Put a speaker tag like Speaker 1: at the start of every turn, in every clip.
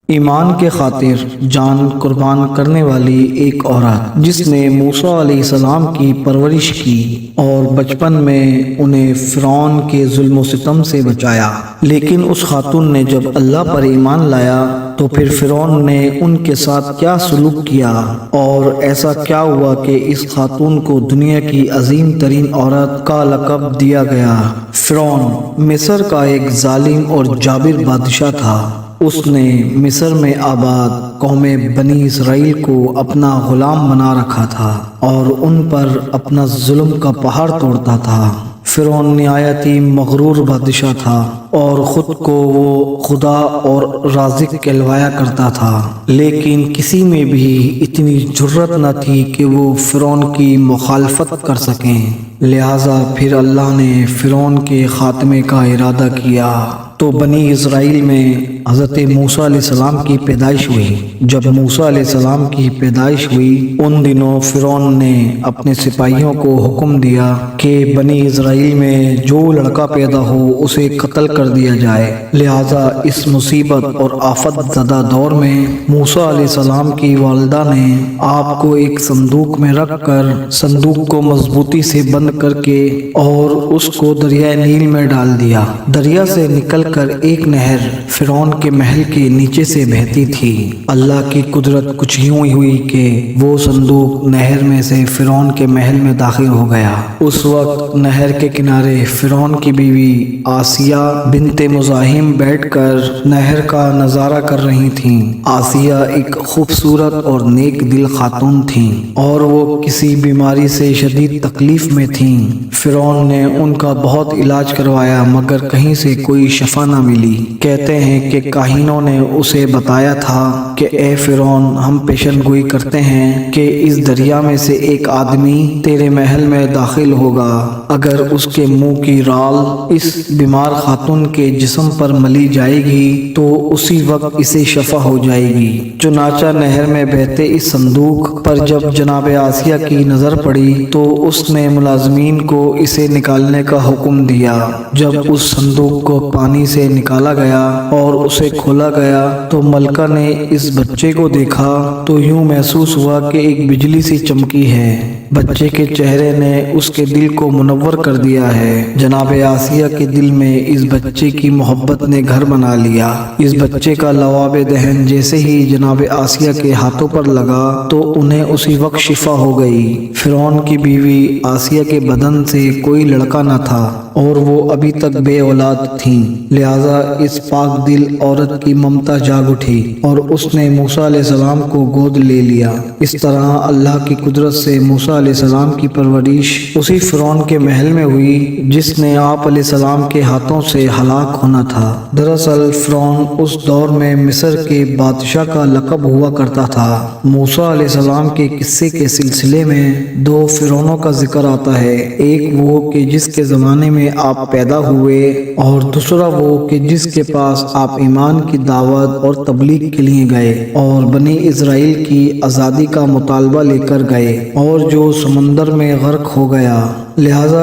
Speaker 1: ایمان کے خاطر جان قربان کرنے والی ایک عورت جس نے موسیٰ علیہ السلام کی پرورش کی اور بچپن میں انہیں فرعون کے ظلم و ستم سے بچایا، لیکن اس خاتون نے جب اللہ پر ایمان لایا تو پھر فرعون نے ان کے ساتھ کیا سلوک کیا اور ایسا کیا ہوا کہ اس خاتون کو دنیا کی عظیم ترین عورت کا لقب دیا گیا۔ فرعون مصر کا ایک ظالم اور جابر بادشاہ تھا۔ اس نے مصر میں آباد قوم بنی اسرائیل کو اپنا غلام بنا رکھا تھا اور ان پر اپنا ظلم کا پہاڑ توڑتا تھا۔ فرعون نہایت ہی مغرور بادشاہ تھا اور خود کو وہ خدا اور رازق کہلوایا کرتا تھا، لیکن کسی میں بھی اتنی جرت نہ تھی کہ وہ فرعون کی مخالفت کر سکیں۔ لہٰذا پھر اللہ نے فرعون کے خاتمے کا ارادہ کیا تو بنی اسرائیل میں حضرت موسیٰ علیہ السلام کی پیدائش ہوئی۔ جب موسیٰ علیہ السلام کی پیدائش ہوئی ان دنوں فرعون نے اپنے سپاہیوں کو حکم دیا کہ بنی اسرائیل میں جو لڑکا پیدا ہو اسے قتل کر دیا جائے۔ لہٰذا اس مصیبت اور آفت زدہ دور میں موسیٰ علیہ السلام کی والدہ نے آپ کو ایک صندوق میں رکھ کر صندوق کو مضبوطی سے بند کر کے اور اس کو دریائے نیل میں ڈال دیا۔ دریا سے نکل کر ایک نہر فرعون کے محل کے نیچے سے بہتی تھی۔ اللہ کی قدرت کچھ یوں ہی ہوئی کہ وہ صندوق نہر میں سے فرعون کے محل میں داخل ہو گیا۔ اس وقت نہر کے کنارے فرعون کی بیوی آسیہ بنت مزاحم بیٹھ کر نہر کا نظارہ کر رہی تھیں۔ آسیہ ایک خوبصورت اور نیک دل خاتون تھیں اور وہ کسی بیماری سے شدید تکلیف میں تھیں۔ فرعون نے ان کا بہت علاج کروایا مگر کہیں سے کوئی شفا نہ ملی۔ کہتے ہیں کہ کاہنوں نے اسے بتایا تھا کہ اے فرعون، ہم پیشن گوئی کرتے ہیں کہ اس دریا میں سے ایک آدمی تیرے محل میں داخل ہوگا، اگر اس کے منہ کی رال اس بیمار خاتون کے جسم پر ملی جائے گی تو اسی وقت اسے شفا ہو جائے گی۔ چنانچہ نہر میں بہتے اس صندوق پر جب جناب آسیہ کی نظر پڑی تو اس نے ملازمین کو اسے نکالنے کا حکم دیا۔ جب اس صندوق کو پانی سے نکالا گیا اور اسے کھولا گیا تو ملکہ نے اس بچے کو دیکھا تو یوں محسوس ہوا کہ ایک بجلی سی چمکی ہے۔ بچے کے چہرے نے اس کے دل کو منور کر دیا ہے۔ جناب آسیہ کے دل میں اس بچے کی محبت نے گھر بنا لیا۔ اس بچے کا لواب دہن جیسے ہی جناب آسیہ کے ہاتھوں پر لگا تو انہیں اسی وقت شفا ہو گئی۔ فرعون کی بیوی آسیہ کے بدن سے کوئی لڑکا نہ تھا اور وہ ابھی تک بے اولاد تھیں، لہٰذا اس پاک دل عورت کی ممتا جاگ اٹھی اور اس نے موسیٰ علیہ السلام کو گود لے لیا۔ اس طرح اللہ کی قدرت سے موسیٰ علیہ السلام کی پرورش اسی فرعون کے محل میں ہوئی جس نے آپ علیہ السلام کے ہاتھوں سے ہلاک ہونا تھا۔ دراصل فرعون اس دور میں مصر کے بادشاہ کا لقب ہوا کرتا تھا۔ موسیٰ علیہ السلام کے قصے کے سلسلے میں دو فرعونوں کا ذکر آتا ہے، ایک وہ کہ جس کے زمانے میں آپ پیدا ہوئے اور دوسرا وہ کہ جس کے پاس آپ ایمان کی دعوت اور تبلیغ کے لیے گئے اور بنی اسرائیل کی آزادی کا مطالبہ لے کر گئے اور جو سمندر میں غرق ہو گیا۔ لہٰذا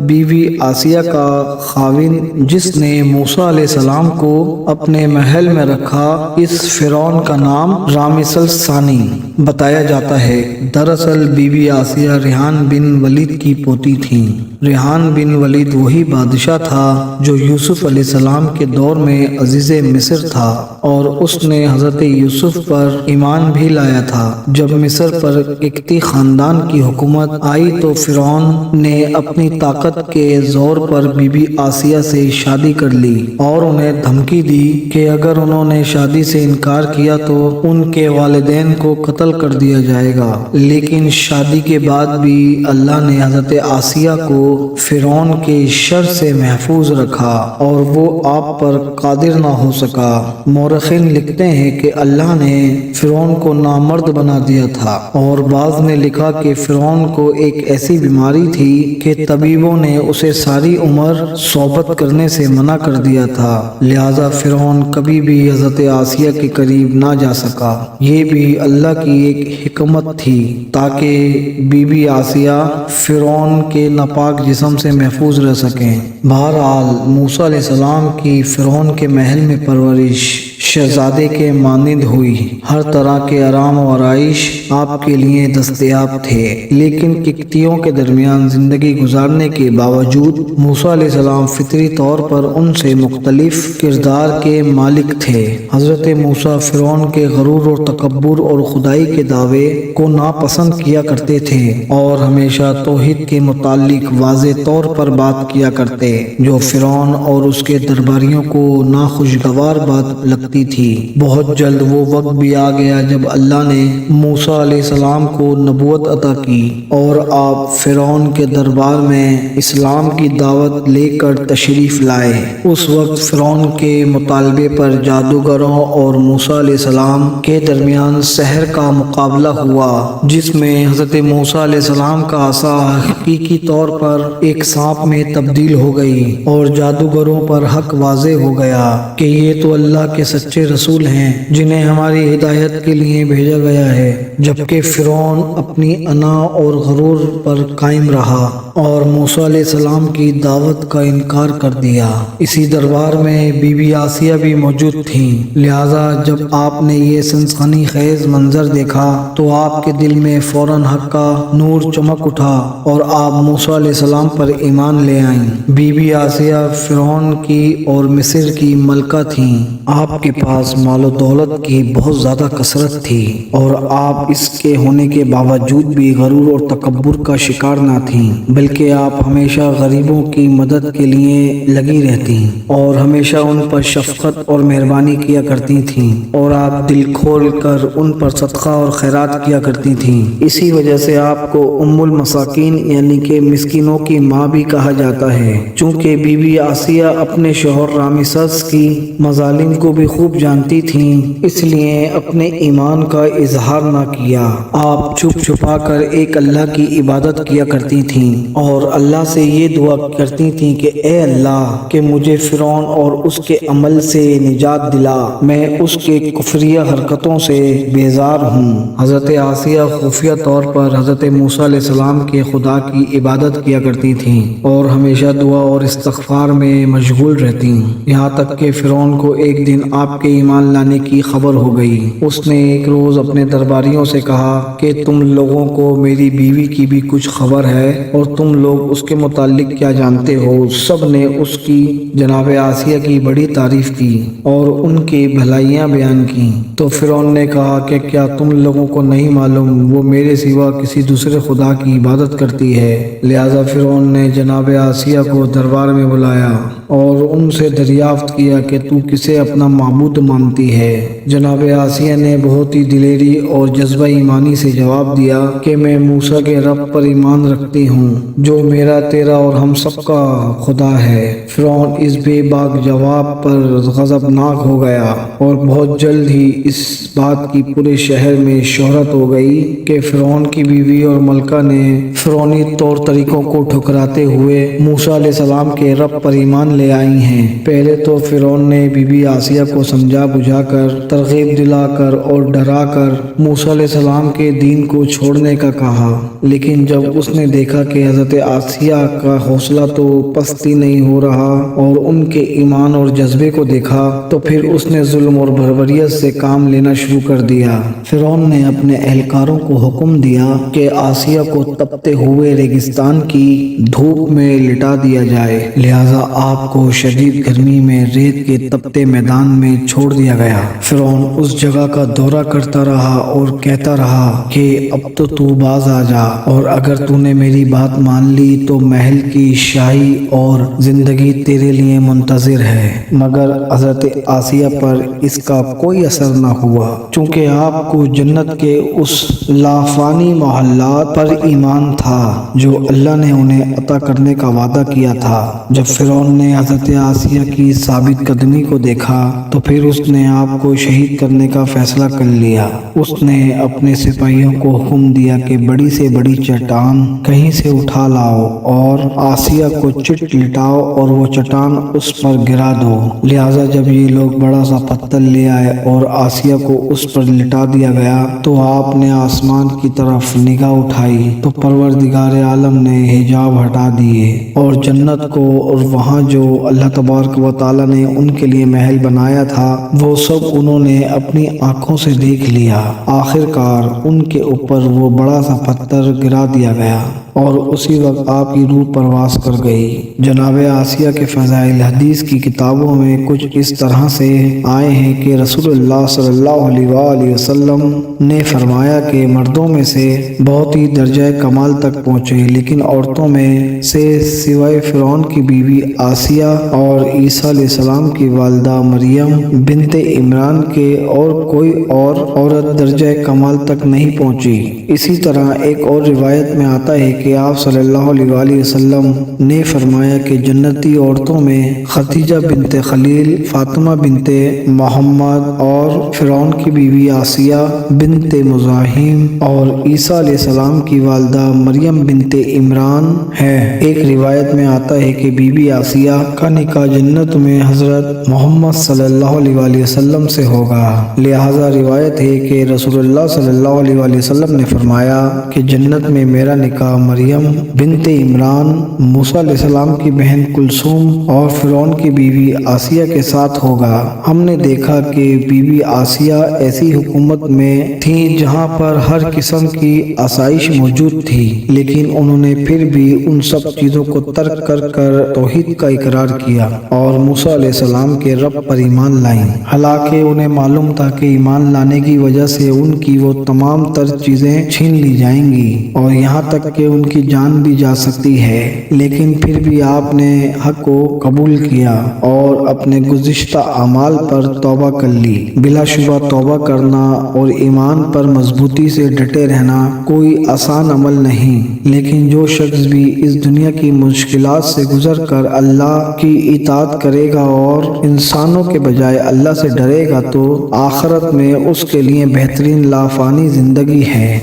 Speaker 1: بیوی آسیہ کا خاوند جس نے موسیٰ علیہ السلام کو اپنے محل میں رکھا، اس فرعون کا نام رامسل ثانی بتایا جاتا ہے۔ دراصل بیوی آسیہ ریحان بن ولید کی پوتی تھیں۔ ریحان بن ولید وہی بادشاہ تھا جو یوسف علیہ السلام کے دور میں عزیز مصر تھا اور اس نے حضرت یوسف پر ایمان بھی لایا تھا۔ جب مصر پر قبطی خاندان کی حکومت آئی تو فرعون نے اپنی طاقت کے زور پر بی بی آسیہ سے شادی کر لی اور انہیں دھمکی دی کہ اگر انہوں نے شادی سے انکار کیا تو ان کے والدین کو قتل کر دیا جائے گا، لیکن شادی کے بعد بھی اللہ نے حضرت آسیہ کو فرعون کے شر سے محفوظ رکھا اور وہ آپ پر قادر نہ ہو سکا۔ مورخین لکھتے ہیں کہ اللہ نے فرعون کو نامرد بنا دیا تھا، اور بعض نے لکھا کہ فرعون کو ایک ایسی بیماری تھی کہ طبیبوں نے اسے ساری عمر صحبت کرنے سے منع کر دیا تھا، لہذا فرعون کبھی بھی حضرت آسیہ کے قریب نہ جا سکا۔ یہ بھی اللہ کی ایک حکمت تھی تاکہ بی بی آسیہ فرعون کے ناپاک جسم سے محفوظ رہ سکیں۔ بہرحال موسیٰ علیہ السلام کی فرعون کے محل میں پرورش شہزادے کے مانند ہوئی، ہر طرح کے آرام و آرائش آپ کے لیے دستیاب تھے، لیکن ککتیوں کے درمیان زندگی گزارنے کے باوجود موسیٰ علیہ السلام فطری طور پر ان سے مختلف کردار کے مالک تھے۔ حضرت موسیٰ فرعون کے غرور اور تکبر اور خدائی کے دعوے کو ناپسند کیا کرتے تھے اور ہمیشہ توحید کے متعلق واضح طور پر بات کیا کرتے، جو فرعون اور اس کے درباریوں کو ناخوشگوار بات لگتی تھی۔ بہت جلد وہ وقت بھی آ گیا جب اللہ نے موسیٰ علیہ السلام کو نبوت عطا کی اور آپ فرعون کے دربار میں اسلام کی دعوت لے کر تشریف لائے۔ اس وقت فرعون کے مطالبے پر جادوگروں اور موسیٰ علیہ السلام کے درمیان سحر کا مقابلہ ہوا، جس میں حضرت موسیٰ علیہ السلام کا عصا حقیقی طور پر ایک سانپ میں تبدیل ہو گئی اور جادوگروں پر حق واضح ہو گیا کہ یہ تو اللہ کے سچے رسول ہیں جنہیں ہماری ہدایت کے لیے بھیجا گیا ہے، جبکہ فرعون اپنی انا اور غرور پر قائم رہا اور موسیٰ علیہ السلام کی دعوت کا انکار کر دیا۔ اسی دربار میں بی بی آسیہ بھی موجود تھیں، لہذا جب آپ نے یہ سنسنی خیز منظر دیکھا تو آپ کے دل میں فوراً حق کا نور چمک اٹھا اور آپ موسیٰ علیہ السلام پر ایمان لے آئیں۔ بی بی آسیہ فرعون کی اور مصر کی ملکہ تھیں۔ آپ کے پاس مال و دولت کی بہت زیادہ کثرت تھی اور آپ اس کے ہونے کے باوجود بھی غرور اور تکبر کا شکار نہ تھیں، بلکہ آپ ہمیشہ غریبوں کی مدد کے لیے لگی رہتی اور ہمیشہ ان پر شفقت اور مہربانی کیا کرتی تھیں، اور آپ دل کھول کر ان پر صدقہ اور خیرات کیا کرتی تھیں۔ اسی وجہ سے آپ کو ام المساکین یعنی کہ مسکینوں کی ماں بھی کہا جاتا ہے۔ چونکہ بی بی آسیہ اپنے شوہر رامسس کی مظالم کو بھی خوب جانتی تھیں، اس لیے اپنے ایمان کا اظہار نہ کیا۔ آپ چھپ چھپا کر ایک اللہ کی عبادت کیا کرتی تھیں اور اللہ سے یہ دعا کرتی تھیں کہ اے اللہ کہ مجھے فرعون اور اس کے عمل سے نجات دلا، میں اس کے کفریہ حرکتوں سے بیزار ہوں۔ حضرت آسیہ خفیہ طور پر حضرت موسیٰ علیہ السلام کے خدا کی عبادت کیا کرتی تھیں اور ہمیشہ دعا اور استغفار میں مشغول رہتی، یہاں تک کہ فرعون کو ایک دن آپ کے ایمان لانے کی خبر ہو گئی۔ اس نے ایک روز اپنے درباریوں سے کہا کہ تم لوگوں کو میری بیوی کی بھی کچھ خبر ہے اور تم لوگ اس کے متعلق کیا جانتے ہو؟ سب نے اس کی جناب آسیہ کی بڑی تعریف کی اور ان کی بھلائیاں بیان کی۔ تو فرعون نے کہا کہ کیا تم لوگوں کو نہیں معلوم وہ میرے سوا کسی دوسرے خدا کی عبادت کرتی ہے؟ لہذا فرعون نے جناب آسیہ کو دربار میں بلایا اور ان سے دریافت کیا کہ تو کسے اپنا معبود مانتی ہے؟ جناب آسیہ نے بہت ہی دلیری اور جذبہ ایمانی سے جواب دیا کہ میں موسیٰ کے رب پر ایمان رکھتی ہوں جو میرا تیرا اور ہم سب کا خدا ہے۔ فرعون اس بے باک جواب پر غضبناک ہو گیا اور بہت جلد ہی اس بات کی پورے شہر میں شہرت ہو گئی کہ فرعون کی بیوی اور ملکہ نے فرعونی طور طریقوں کو ٹھکراتے ہوئے موسیٰ علیہ السلام کے رب پر ایمان لے آئی ہیں۔ پہلے تو فرعون نے بی بی آسیہ کو سمجھا بجھا کر، ترغیب دلا کر اور ڈرا کر موسیٰ علیہ السلام کے دین کو چھوڑنے کا کہا، لیکن جب اس نے دیکھا کہ حضرت آسیہ کا حوصلہ تو پستی نہیں ہو رہا اور ان کے ایمان اور جذبے کو دیکھا تو پھر اس نے ظلم اور بھربریت سے کام لینا شروع کر دیا۔ فرعون نے اپنے اہلکاروں کو حکم دیا کہ آسیہ کو تپتے ہوئے ریگستان کی دھوپ میں لٹا دیا جائے، لہذا آپ کو شدید گرمی میں ریت کے تپتے میدان میں چھوڑ دیا گیا۔ فرعون اس جگہ کا دورہ کرتا رہا اور کہتا رہا کہ اب تو باز آ جا، اور اگر تو نے میری بات مان لی تو محل کی شاہی اور زندگی تیرے لیے منتظر ہے۔ مگر حضرت آسیہ پر اس کا کوئی اثر نہ ہوا، چونکہ آپ کو جنت کے اس لافانی محلات پر ایمان تھا جو اللہ نے انہیں عطا کرنے کا وعدہ کیا تھا۔ جب فرعون نے حضرت آسیہ کی ثابت قدمی کو دیکھا تو پھر اس نے آپ کو شہید کرنے کا فیصلہ کر لیا۔ اس نے اپنے سپاہیوں کو حکم دیا کہ بڑی سے بڑی چٹان کہیں سے اٹھا لاؤ اور آسیہ کو چٹ لٹاؤ اور وہ چٹان اس پر گرا دو۔ لہٰذا جب یہ لوگ بڑا سا پتھر لے آئے اور آسیہ کو اس پر لٹا دیا گیا تو آپ نے آسمان کی طرف نگاہ اٹھائی تو پروردگار عالم نے حجاب ہٹا دیے اور جنت کو اور وہاں جو اللہ تبارک و تعالیٰ نے ان کے لیے محل بنایا تھا وہ سب انہوں نے اپنی آنکھوں سے دیکھ لیا۔ آخر کار ان کے اوپر وہ بڑا سا پتھر گرا دیا گیا اور اسی وقت آپ کی روح پرواز کر گئی۔ جناب آسیہ کے فضائل حدیث کی کتابوں میں کچھ اس طرح سے آئے ہیں کہ رسول اللہ صلی اللہ علیہ وآلہ وسلم نے فرمایا کہ مردوں میں سے بہت ہی درجہ کمال تک پہنچے لیکن عورتوں میں سے سوائے فرعون کی بیوی آسیہ اور عیسیٰ علیہ السلام کی والدہ مریم بنت عمران کے اور کوئی اور عورت درجہ کمال تک نہیں پہنچی۔ اسی طرح ایک اور روایت میں آتا ہے کہ آپ صلی اللہ علیہ وآلہ وسلم نے فرمایا کہ جنتی عورتوں میں خدیجہ بنت خلیل، فاطمہ بنت محمد اور فرعون کی بیوی آسیہ بنت مزاحم اور عیسیٰ علیہ السلام کی والدہ مریم بنت عمران ہے۔ ایک روایت میں آتا ہے کہ بی بی آسیہ کا نکاح جنت میں حضرت محمد صلی اللہ علیہ وآلہ وسلم سے ہوگا۔ لہذا روایت ہے کہ رسول اللہ صلی اللہ علیہ وآلہ وسلم نے فرمایا کہ جنت میں میرا نکاح مریم بنت عمران، موسیٰ علیہ السلام کی بہن کلثوم اور فرعون کی بیوی آسیہ کے ساتھ ہوگا۔ ہم نے دیکھا کہ بی بی آسیہ ایسی حکومت میں تھی جہاں پر ہر قسم کی آسائش موجود تھی لیکن انہوں نے پھر بھی ان سب چیزوں کو ترک کر توحید کا اقرار کیا اور موسیٰ علیہ السلام کے رب پر ایمان لائیں۔ حالانکہ انہیں معلوم تھا کہ ایمان لانے کی وجہ سے ان کی وہ تمام تر چیزیں چھین لی جائیں گی اور یہاں تک کہ ان کی جان بھی جا سکتی ہے، لیکن پھر بھی آپ نے حق کو قبول کیا اور اپنے گزشتہ اعمال پر توبہ کر لی۔ بلا شبہ توبہ کرنا اور ایمان پر مضبوطی سے ڈٹے رہنا کوئی آسان عمل نہیں، لیکن جو شخص بھی اس دنیا کی مشکلات سے گزر کر اللہ کی اطاعت کرے گا اور انسانوں کے بجائے اللہ سے ڈرے گا تو آخرت میں اس کے لیے بہترین لافانی زندگی ہے۔